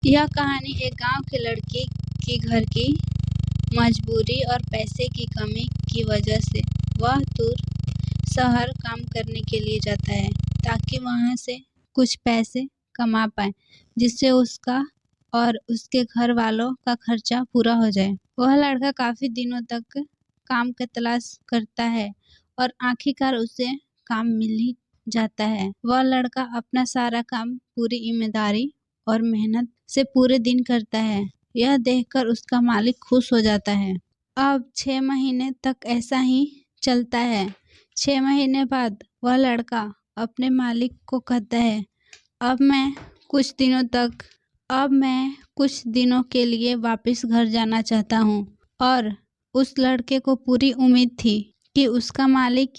यह कहानी एक गांव के लड़के के घर की मजबूरी और पैसे की कमी की वजह से वह दूर शहर काम करने के लिए जाता है ताकि वहां से कुछ पैसे कमा पाए, जिससे उसका और उसके घर वालों का खर्चा पूरा हो जाए। वह लड़का काफी दिनों तक काम का तलाश करता है और आखिरकार उसे काम मिल ही जाता है। वह लड़का अपना सारा काम पूरी ईमानदारी और मेहनत से पूरे दिन करता है। यह देखकर उसका मालिक खुश हो जाता है। अब 6 महीने तक ऐसा ही चलता है। 6 महीने बाद वह लड़का अपने मालिक को कहता है, अब मैं कुछ दिनों के लिए वापस घर जाना चाहता हूँ। और उस लड़के को पूरी उम्मीद थी कि उसका मालिक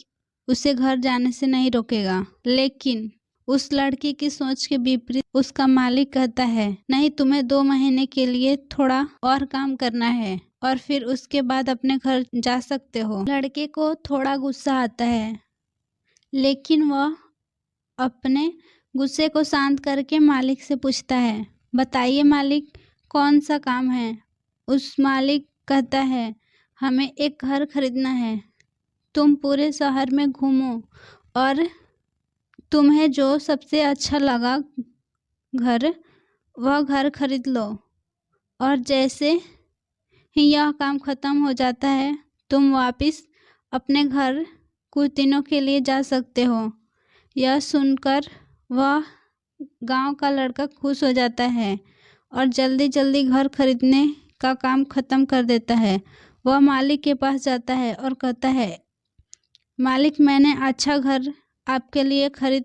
उसे घर जाने से नहीं रोकेगा, लेकिन उस लड़की की सोच के विपरीत उसका मालिक कहता है, नहीं, तुम्हें 2 महीने के लिए थोड़ा और काम करना है और फिर उसके बाद अपने घर जा सकते हो। लड़के को थोड़ा गुस्सा आता है, लेकिन वह अपने गुस्से को शांत करके मालिक से पूछता है, बताइए मालिक, कौन सा काम है। उस मालिक कहता है, हमें एक घर खरीदना है। तुम पूरे शहर में घूमो और तुम्हें जो सबसे अच्छा लगा वह घर खरीद लो, और जैसे ही यह काम खत्म हो जाता है तुम वापस अपने घर कुछ दिनों के लिए जा सकते हो। यह सुनकर वह गांव का लड़का खुश हो जाता है और जल्दी जल्दी घर खरीदने का काम खत्म कर देता है। वह मालिक के पास जाता है और कहता है, मालिक, मैंने अच्छा घर आपके लिए खरीद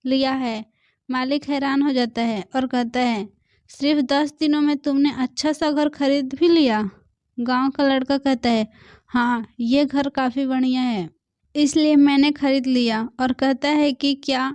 लिया है। मालिक हैरान हो जाता है और कहता है, सिर्फ 10 दिनों में तुमने अच्छा सा घर खरीद भी लिया। गांव का लड़का कहता है, हाँ, ये घर काफ़ी बढ़िया है, इसलिए मैंने खरीद लिया। और कहता है कि क्या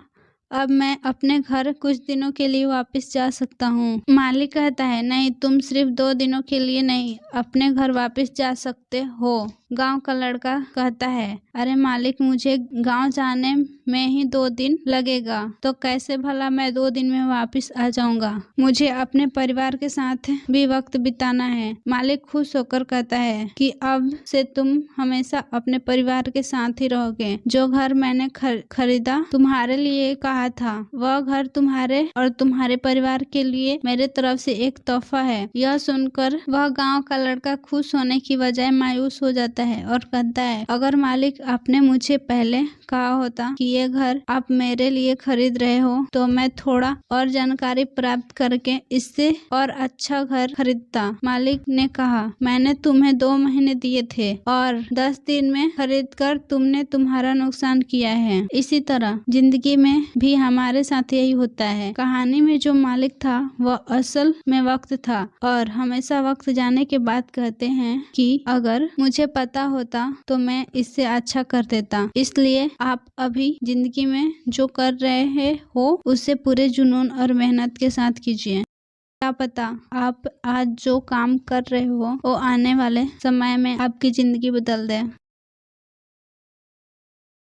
अब मैं अपने घर कुछ दिनों के लिए वापस जा सकता हूँ। मालिक कहता है, नहीं, तुम सिर्फ 2 दिनों के लिए नहीं, अपने घर वापस जा सकते हो। गांव का लड़का कहता है, अरे मालिक, मुझे गांव जाने में ही 2 दिन लगेगा, तो कैसे भला मैं 2 दिन में वापस आ जाऊंगा। मुझे अपने परिवार के साथ भी वक्त बिताना है। मालिक खुश होकर कहता है कि अब से तुम हमेशा अपने परिवार के साथ ही रहोगे। जो घर मैंने खरीदा तुम्हारे लिए कहा था, वह घर तुम्हारे और तुम्हारे परिवार के लिए मेरे तरफ से एक तोहफा है। यह सुनकर वह गांव का लड़का खुश होने की बजाय मायूस हो जाता है और कहता है, अगर मालिक आपने मुझे पहले कहा होता कि ये घर आप मेरे लिए खरीद रहे हो, तो मैं थोड़ा और जानकारी प्राप्त करके इससे और अच्छा घर खरीदता। मालिक ने कहा, मैंने तुम्हें 2 महीने दिए थे और 10 दिन में खरीदकर तुमने तुम्हारा नुकसान किया है। इसी तरह जिंदगी में भी हमारे साथ यही होता है। कहानी में जो मालिक था वह असल में वक्त था, और हमेशा वक्त जाने के बाद कहते हैं कि अगर मुझे पता होता तो मैं इससे अच्छा कर देता। इसलिए आप अभी जिंदगी में जो कर रहे हो उसे पूरे जुनून और मेहनत के साथ कीजिए। क्या पता आप आज जो काम कर रहे हो वो आने वाले समय में आपकी जिंदगी बदल दे।